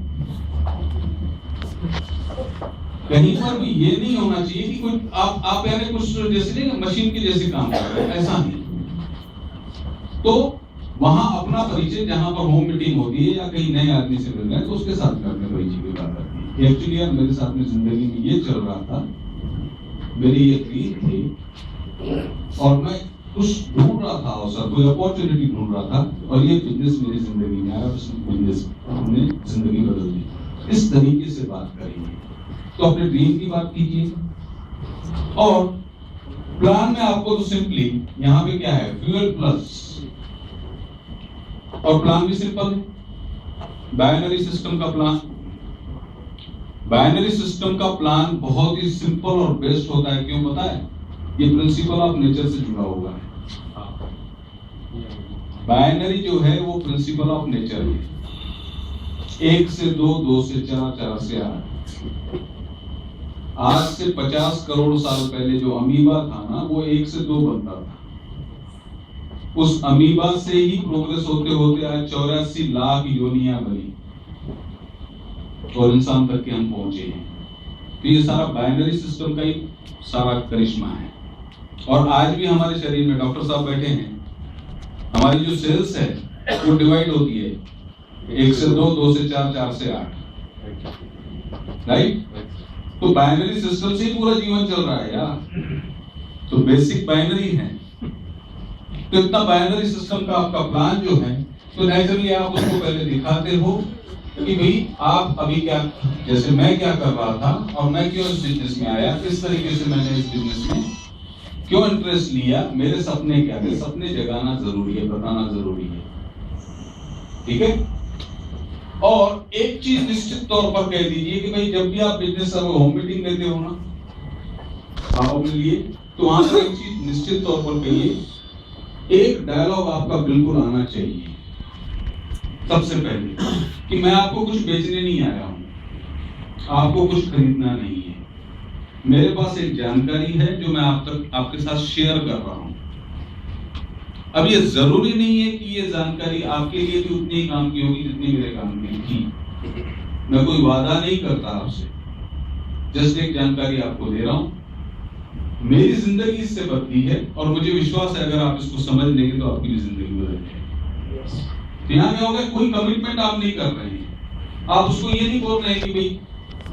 कहीं पर भी ये नहीं होना चाहिए कि कोई आप यानी कुछ जैसे नहीं मशीन की जैसे काम कर रहे हैं, ऐसा नहीं। तो वहां अपना परिचय, जहां पर होम मीटिंग होती है या कहीं नए आदमी से मिल रहे हैं तो उसके साथ में अपने परिचय की बात करती है। एक्चुअली यार मेरे साथ में जिंदगी में ये चल रहा था, मेरी ये ड्रीम थी और मैं कुछ ढूंढ रहा था अवसर, कोई अपॉर्चुनिटी ढूंढ रहा था, और ये बिजनेस मेरी जिंदगी में आया, उस बिजनेस ने जिंदगी बदल दी। इस तरीके से बात करेंगे तो अपने ड्रीम की बात कीजिए। और प्लान में आपको तो सिंपली यहाँ पे क्या है? फ्यूएल प्लस, और प्लान भी सिंपल है, बाइनरी सिस्टम का प्लान। बाइनरी सिस्टम का प्लान बहुत ही सिंपल और बेस्ट होता है। क्यों पता है? ये प्रिंसिपल ऑफ नेचर से जुड़ा हुआ है। बाइनरी जो है वो प्रिंसिपल ऑफ नेचर है। 1 से 2, 2 से 4, 4 से 8। आज से 50 करोड़ साल पहले जो अमीबा था ना, वो 1 से 2 बनता था। उस अमीबा से ही प्रोग्रेस होते होते आज 84 लाख योनियां बनी और इंसान तक के हम पहुंचे हैं। तो ये सारा बाइनरी सिस्टम का ही सारा करिश्मा है। और आज भी हमारे शरीर में डॉक्टर साहब बैठे हैं, हमारी जो सेल्स है वो डिवाइड होती है 1 से 2, 2 से 4, 4 से 8, राइट? तो बाइनरी सिस्टम से ही पूरा जीवन चल रहा है यार। तो बेसिक बाइनरी है। तो इतना बाइनरी सिस्टम का आपका प्लान जो है, तो नेचुरली आप उसको पहले दिखाते हो कि भाई आप अभी क्या, जैसे मैं क्या कर रहा था और मैं क्यों इस बिजनेस में आया, किस तरीके से मैंने इस बिजनेस में क्यों इंटरेस्ट लिया, मेरे सपने क्या थे। सपने जगाना जरूरी है, बताना जरूरी है, ठीक है। और एक चीज निश्चित तौर पर कह दीजिए कि भाई जब भी आप बिजनेस होम मीटिंग लेते हो ना आप अपने लिए, तो वहां पर एक चीज निश्चित तौर पर कहिए, एक डायलॉग आपका बिल्कुल आना चाहिए सबसे पहले, कि मैं आपको कुछ बेचने नहीं आया हूं, आपको कुछ खरीदना नहीं है, मेरे पास एक जानकारी है जो मैं आपके साथ शेयर कर रहा हूं। अब ये जरूरी नहीं है कि ये जानकारी आपके लिए भी उतनी ही काम की होगी जितनी मेरे काम की थी। मैं कोई वादा नहीं करता आपसे, जस्ट एक जानकारी आपको दे रहा हूं। मेरी जिंदगी इससे बदली है और मुझे विश्वास है अगर आप इसको समझ लेंगे तो आपकी भी जिंदगी बदल जाएगी। यहाँ क्या होगा, कोई कमिटमेंट आप नहीं कर रहे हैं, आप उसको ये नहीं बोल रहे हैं कि भाई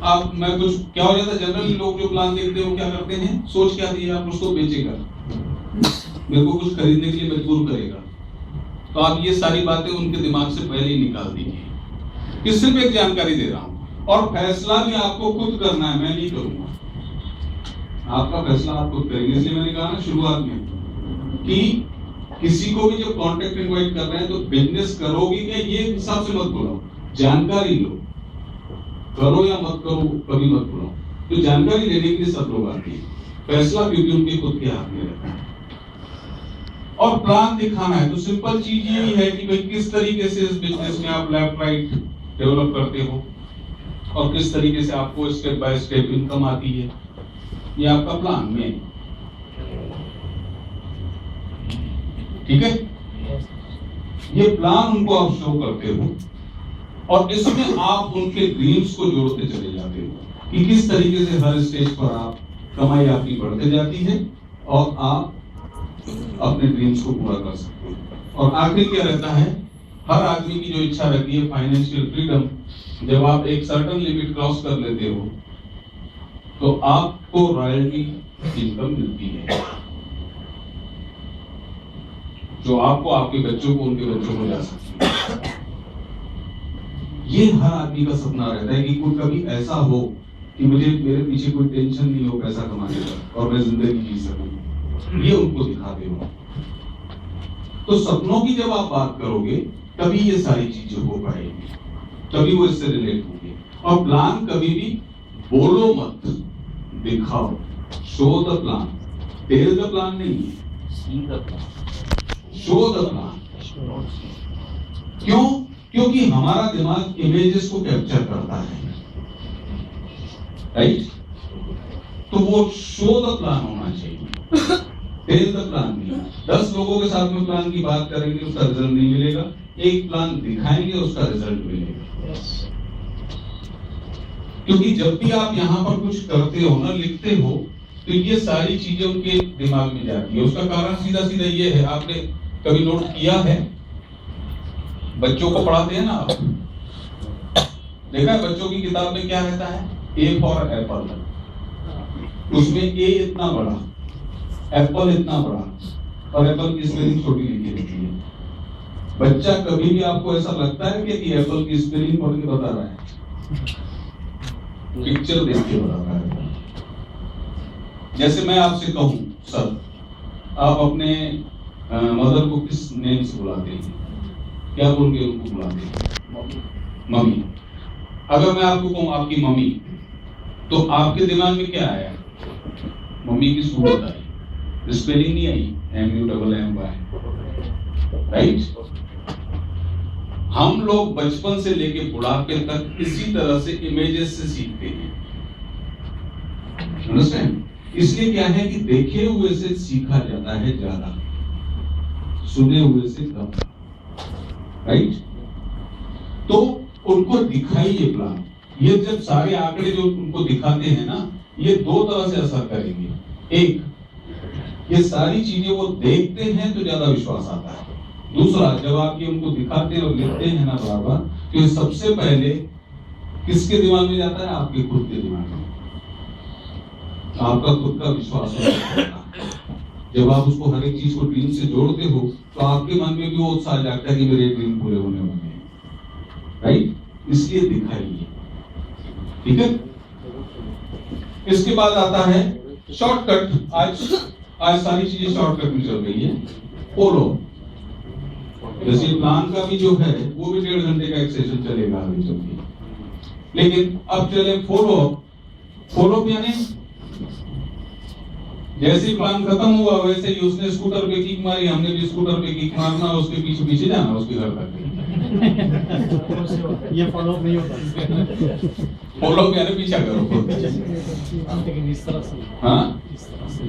आप, मैं कुछ, क्या हो जाता है जनरली लोग जो प्लान देखते हैं वो क्या करते हैं, सोच क्या दिया आप उसको बेचेगा, मेरे को कुछ खरीदने के लिए मजबूर करेगा, तो आप ये सारी बातें उनके दिमाग से पहले ही निकाल दीजिए कि सिर्फ एक जानकारी दे रहा हूं और फैसला भी आपको खुद करना है, मैं नहीं करूंगा, आपका फैसला आप खुद करेंगे। इसलिए मैंने कहा ना शुरुआत में कि किसी को भी जब कॉन्टेक्ट इनवाइट कर रहे हैं तो बिजनेस करोगे क्या ये हिसाब से मत बोलो, जानकारी लो, करो या मत करो कभी मत बोलो। तो जानकारी लेने के लिए सब लोग आते हैं, फैसला क्योंकि उनके खुद के हाथ में रहता है और प्लान दिखाना है। तो सिंपल चीज यही है कि भाई किस तरीके से इस बिजनेस में आप लेफ्ट राइट डेवलप करते हो और किस तरीके से आपको स्टेप बाय स्टेप इनकम आती है, ये आपका प्लान में, ठीक है। ये प्लान उनको आप शो करते हो और इसमें आप उनके ड्रीम्स को जोड़ते चले जाते हो कि किस तरीके से हर स्टेज पर आप कमाई आपकी बढ़ते जाती है और आप अपने ड्रीम्स को पूरा कर सकते हो। और आखिर क्या रहता है, हर आदमी की जो इच्छा रहती है फाइनेंशियल फ्रीडम, जब आप एक सर्टेन लिमिट क्रॉस कर लेते हो तो आपको रॉयल्टी इनकम मिलती है जो आपको, आपके बच्चों को, उनके बच्चों को जा सकती है। ये हर आदमी का सपना रहता है कि कोई कभी ऐसा हो कि मुझे, मेरे पीछे कोई टेंशन नहीं हो पैसा कमाने का और मैं जिंदगी जी सकूं, ये उनको दिखाते हो। तो सपनों की जब आप बात करोगे तभी ये सारी चीजें हो पाएगी, तभी वो इससे रिलेट होंगे। और प्लान कभी भी बोलो मत, दिखाओ, show the plan, tell the plan नहीं है, शो द प्लान। क्यों? क्योंकि हमारा दिमाग इमेजेस को कैप्चर करता है, राइट? तो वो शो द प्लान होना चाहिए, टेल द प्लान नहीं। 10 लोगों के साथ में प्लान की बात करेंगे उसका रिजल्ट नहीं मिलेगा, एक प्लान दिखाएंगे उसका रिजल्ट मिलेगा। क्योंकि जब भी आप यहाँ पर कुछ करते हो ना, लिखते हो, तो ये सारी चीजें उनके दिमाग में जाती है। उसका कारण सीधा सीधा ये है, आपने कभी नोट किया है, बच्चों को पढ़ाते हैं ना आप, देखा है बच्चों की किताब में क्या रहता है, ए फॉर एप्पल, उसमें ए इतना बड़ा, एप्पल इतना बड़ा और एप्पल की स्पेलिंग छोटी लिखी रहती है। बच्चा कभी भी आपको ऐसा लगता है कि एप्पल की स्पेलिंग पढ़ के बता रहा है, पिक्चर देख के बता रहा है। जैसे मैं आपसे कहूं सर, आप अपने मदर को किस नेम से बुलाते हैं, क्या बोल के उनको बुलाते हैं? मम्मी। अगर मैं आपको कहूं आपकी मम्मी, तो आपके दिमाग में क्या आया? मम्मी की सूरत आई, स्पेलिंग नहीं आई, MUMMY, राइट? हम लोग बचपन से लेके बुढ़ापे तक इसी तरह से इमेजेस से सीखते हैं, अंडरस्टैंड? इसलिए क्या है कि देखे हुए से सीखा जाता है ज्यादा, सुने हुए से कम, राइट? तो उनको दिखाइए प्लान। ये जब सारे आंकड़े जो उनको दिखाते हैं ना, ये 2 तरह से असर करेंगे। एक, ये सारी चीजें वो देखते हैं तो ज्यादा विश्वास आता है। दूसरा, जब आप ये उनको दिखाते हैं और लिखते हैं ना बार-बार, तो ये सबसे पहले किसके दिमाग में जाता है? आपके खुद के दिमाग में। आपका खुद का विश्वास होता है। जब आप उसको हर एक चीज को ड्रीम से जोड़ते हो तो आपके मन में भी वो उत्साह जागता है कि मेरे ड्रीम पूरे होने वाले हैं, राइट? इसलिए दिखाइए, ठीक है। इसके बाद आता है शॉर्टकट। आज सारी चीजें शॉर्टकट में चल रही है। फॉलो, जैसे प्लान का भी जो है वो भी 1.5 घंटे का एक सेशन चलेगा आगे चल के, लेकिन अब चले फॉलो। फॉलो यानी जैसे ही प्लान खत्म हुआ वैसे ही उसने स्कूटर पे किक मारी, हमने भी स्कूटर पे किक मारना, उसके पीछे पीछे जाना उसके घर तक। ये फॉलो नहीं होता। फॉलो यानी पीछा करो। लेकिन इस तरह से, हाँ, इस तरह से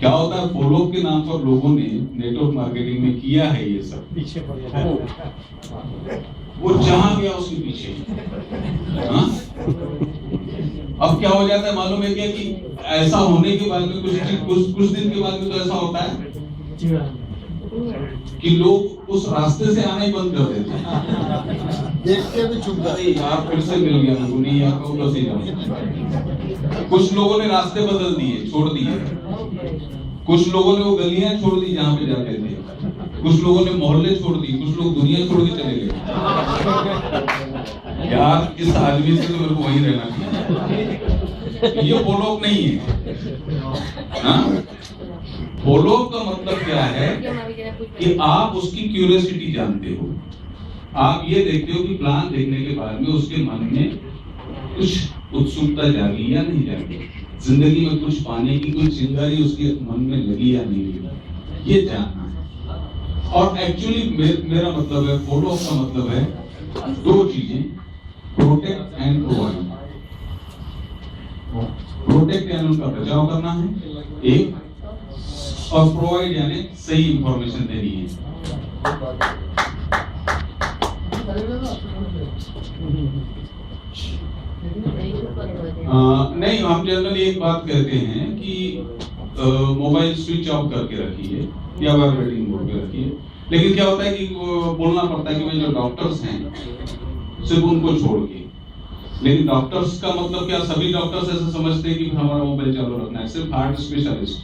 क्या होता है, फॉलो के नाम पर लोगों ने नेटवर्क मार्केटिंग में किया है ये सब। पीछे पड़ जाता है। वो जहां गया उसके पीछे। हाँ? अब क्या हो जाता है मालूम है क्या, कि ऐसा होने के बाद में कुछ दिन के बाद में तो ऐसा होता है कि लोग उस रास्ते से आना ही बंद कर देते हैं। देख के भी चुप अरे यार फिर से मिल गया मुझे, नहीं यार कब से जाऊं। कुछ लोगों ने रास्ते बदल दिए, छोड़ दिए। कुछ लोगों ने वो गलियां छोड़ दी जहां पे जाते थे। कुछ लोगों ने मोहल्ले छोड़ दिए, कुछ लोग दुनिया छोड़ के चले गए। यार इस आदमी से तो मेरे को वहीं रहना चाहिए। ये फॉलो नहीं है। हाँ? फॉलो का मतलब क्या है कि आप उसकी क्यूरियोसिटी जानते हो। आप ये देखते हो कि प्लान देखने के बाद में उसके मन में कुछ उत्सुकता जागी या नहीं जागी, जिंदगी में कुछ पाने की कोई चिंगारी उसके मन में लगी या नहीं लगी, ये जानना है। और एक्चुअली मेरा मतलब है, फॉलो का मतलब है 2 चीजें, प्रोटेक्ट एंड प्रोवाइड। प्रोटेक्ट यानी उनका बचाव करना है एक, और प्रोवाइड यानी सही इंफॉर्मेशन देनी है। नहीं, हम जनरली एक बात कहते हैं कि मोबाइल स्विच ऑफ करके रखिए या वाइब्रेटिंग मोड पे रखिए। लेकिन क्या होता है कि बोलना पड़ता है कि भाई जो डॉक्टर्स हैं सिर्फ उनको छोड़ के। लेकिन डॉक्टर्स का मतलब क्या, सभी डॉक्टर्स ऐसा समझते हैं कि हमारा मोबाइल चालू रखना है। सिर्फ हार्ट स्पेशलिस्ट,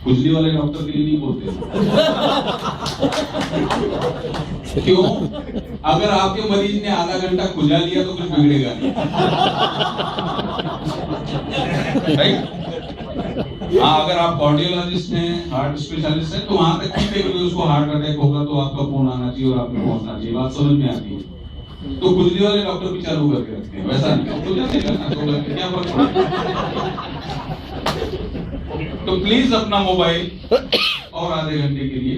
खुजली वाले डॉक्टर के लिए नहीं बोलते। क्यों? अगर आपके मरीज ने आधा घंटा खुजा लिया तो कुछ बिगड़ेगा नहीं। राइट? हाँ, अगर आप कार्डियोलॉजिस्ट हैं, हार्ट स्पेशलिस्ट हैं, तो वहां तक ठीक है कि उसको हार्ट अटैक होगा तो आपका फोन आना चाहिए और आपको पहुंचना चाहिए, बात समझ में आती है। तो खुजली वाले डॉक्टर भी चालू करके रखते हैं, वैसा नहीं तो जाएगा ना, तो क्या फर्क पड़ेगा। तो प्लीज अपना मोबाइल और आधे घंटे के लिए।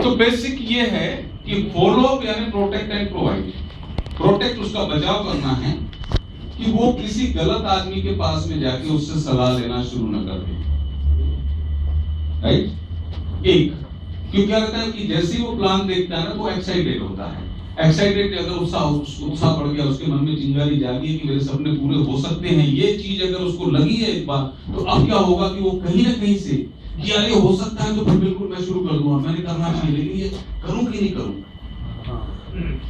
तो बेसिक ये है कि फॉलो अप यानी प्रोटेक्ट एंड प्रोवाइड। प्रोटेक्ट उसका बचाव करना है कि वो किसी गलत आदमी के पास में जाके उससे सलाह लेना शुरू न कर दे। राइट? एक, क्यों क्या रहता है कि जैसे ही वो प्लान देखता है ना तो एक्साइटेड होता है। एक्साइटेड अगर उत्साह बढ़ गया, उसके मन में चिंगारी जागी कि मेरे सपने पूरे हो सकते हैं, ये चीज अगर उसको लगी है एक बार, तो अब क्या होगा कि वो कहीं ना कहीं से कि अरे हो सकता है तो फिर बिल्कुल मैं शुरू कर दूंगा, मैंने करना चाहिए, लेकिन ये करूं कि नहीं करूं,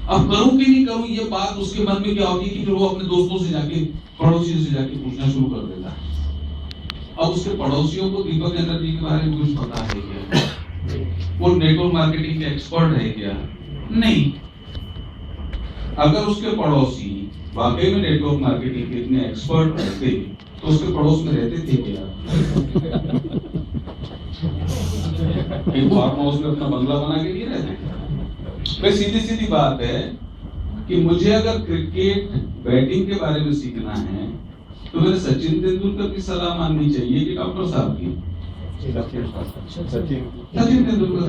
अब करूं कि नहीं करूं, ये बात उसके मन में क्या होती है कि फिर वो अपने दोस्तों से जाके, पड़ोसियों से जाके पूछना शुरू कर देता है। अब उसके पड़ोसियों को दीपक एनर्जी के बारे में कुछ पता है क्या? वो नेटवर्क मार्केटिंग के एक्सपर्ट है क्या? नहीं। अगर उसके पड़ोसी वाकई में नेटवर्क मार्केटिंग के इतने एक्सपर्ट रहते तो उसके पड़ोस में रहते थे क्या? एक फार्म हाउस में अपना बंगला बना के नहीं रहते। भाई सीधी सीधी बात है कि मुझे अगर क्रिकेट बैटिंग के बारे में सीखना है तो मेरे सचिन तेंदुलकर की सलाह माननी चाहिए कि डॉक्टर साहब की? सचिन तेंदुलकर।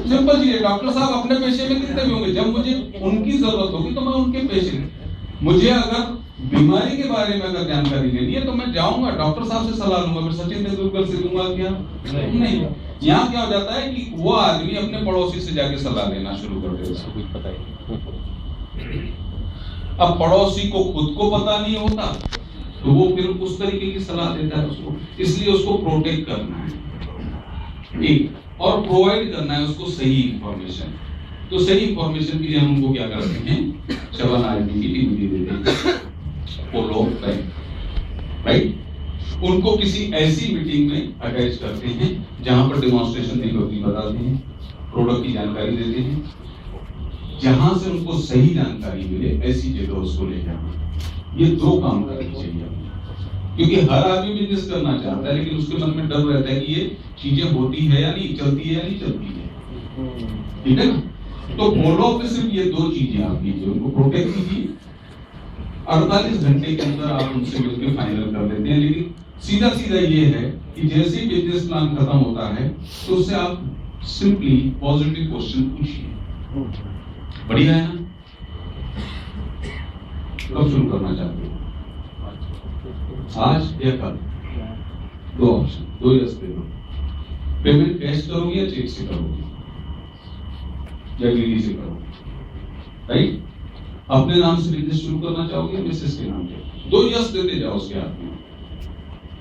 सिंपल चीज है, डॉक्टर साहब अपने पेशे में कितने भी होंगे, जब मुझे उनकी जरूरत होगी तो मैं उनके पेशे में, मुझे अगर बीमारी के बारे में अगर जानकारी लेनी है तो मैं जाऊंगा डॉक्टर साहब से सलाह लूंगा, फिर सचिन तेंदुलकर से लूंगा क्या? नहीं। यहाँ क्या हो जाता है कि वो आदमी अपने पड़ोसी से जाके सलाह लेना शुरू कर देता है। अब पड़ोसी को खुद को पता नहीं होता तो वो फिर उस तरीके की सलाह देता है उसको, इसलिए उसको प्रोटेक्ट करना है एक, और प्रोवाइड करना है उसको सही इंफॉर्मेशन। तो सही इंफॉर्मेशन के लिए हम उनको क्या करते हैं, 7 आदमी की टीम दे देते हैं, फॉलो राइट। उनको किसी ऐसी मीटिंग में अटैच करते हैं जहां पर डेमोन्स्ट्रेशन दीपक जी बताते हैं, प्रोडक्ट की जानकारी देते हैं, जहां से उनको सही जानकारी मिले ऐसी जगह उसको ले जाना। ये दो काम करनी चाहिए हमें। क्योंकि हर आदमी बिजनेस करना चाहता है, लेकिन उसके मन में डर रहता है कि ये चीजें होती है या नहीं, चलती है या नहीं चलती है। ठीक है ना? तो फॉलो अप में सिर्फ ये दो चीजें आप कीजिए, उनको प्रोटेक्ट कीजिए। 48 घंटे के अंदर आप उनसे मिलकर फाइनल कर लेते हैं। लेकिन सीधा सीधा ये है कि जैसे ही बिजनेस प्लान खत्म होता है तो उससे आप सिंपली पॉजिटिव क्वेश्चन पूछिए। बढ़िया है ना? कब शुरू करना चाहते हो? आज या कल? दो ऑप्शन, दो यस दे दो। पेमेंट कैश करोगे या चेक से करोगे या डीडी से करोगे? राइट? अपने नाम से बिजनेस शुरू करना चाहोगे या मिसेस के नाम से? दो यस देते जाओ उसके हाथ में।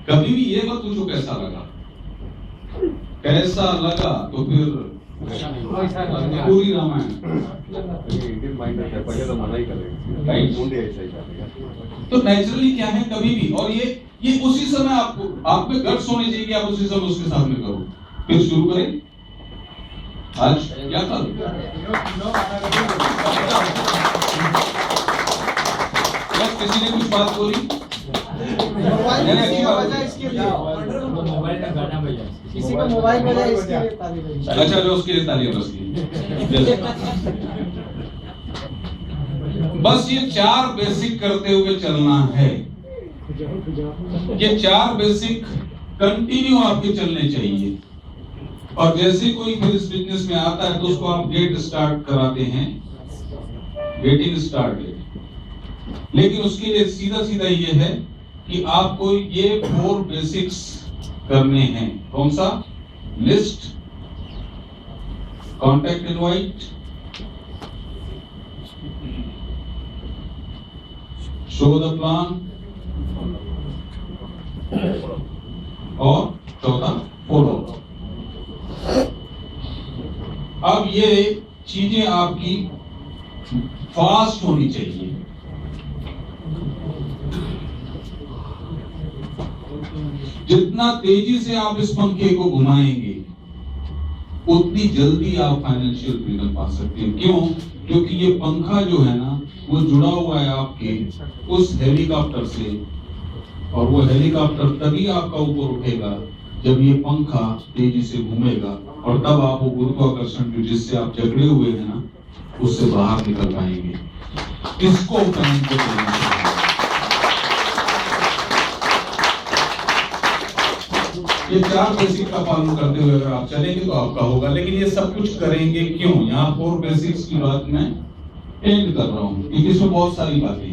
कभी भी ये मत पूछो कैसा लगा। कैसा लगा तो फिर पूरी रामायण। तो नेचुरली क्या है, कभी भी, और ये उसी समय आपको आप में गट्स होने चाहिए कि आप उसी समय उसके साथ में करो। फिर शुरू करें आज या कल। किसी ने कुछ बात बोली? मोबाइल का गाना बजा, किसी का मोबाइल बजा, इसके लिए ताली बजी। अच्छा, जो उसके लिए तालियां बस की। बस ये 4 बेसिक करते हुए चलना है। ये 4 बेसिक कंटिन्यू आपके चलने चाहिए। और जैसे कोई फिर इस बिजनेस में आता है तो उसको आप गेट स्टार्ट कराते हैं, गेटिंग स्टार्ट। लेकिन उसके लिए सीधा सीधा ये है कि आपको ये 4 बेसिक्स करने हैं। कौन सा? List, contact invite, show the plan और चौथा फॉलो। अब ये चीजें आपकी फास्ट होनी चाहिए। जितना तेजी से आप इस पंखे को घुमाएंगे उतनी जल्दी आप फाइनेंशियल फ्रीडम पा सकते हैं। क्यों? क्योंकि ये पंखा जो है ना वो जुड़ा हुआ है आपके उस हेलीकॉप्टर से, और वो हेलीकॉप्टर तभी आपका ऊपर उठेगा जब ये पंखा तेजी से घूमेगा, और तब आप वो गुरुत्वाकर्षण जो जिससे आप जकड़े हुए हैं ना उससे बाहर निकल पाएंगे। इसको पहन के चलना चाहिए। ये 4 बेसिक का पालन करते हुए अगर आप चलेंगे तो आपका होगा। लेकिन ये सब कुछ करेंगे क्यों? यहाँ 4 बेसिक्स की बात मैं एंड कर रहा हूँ क्योंकि इसमें बहुत सारी बातें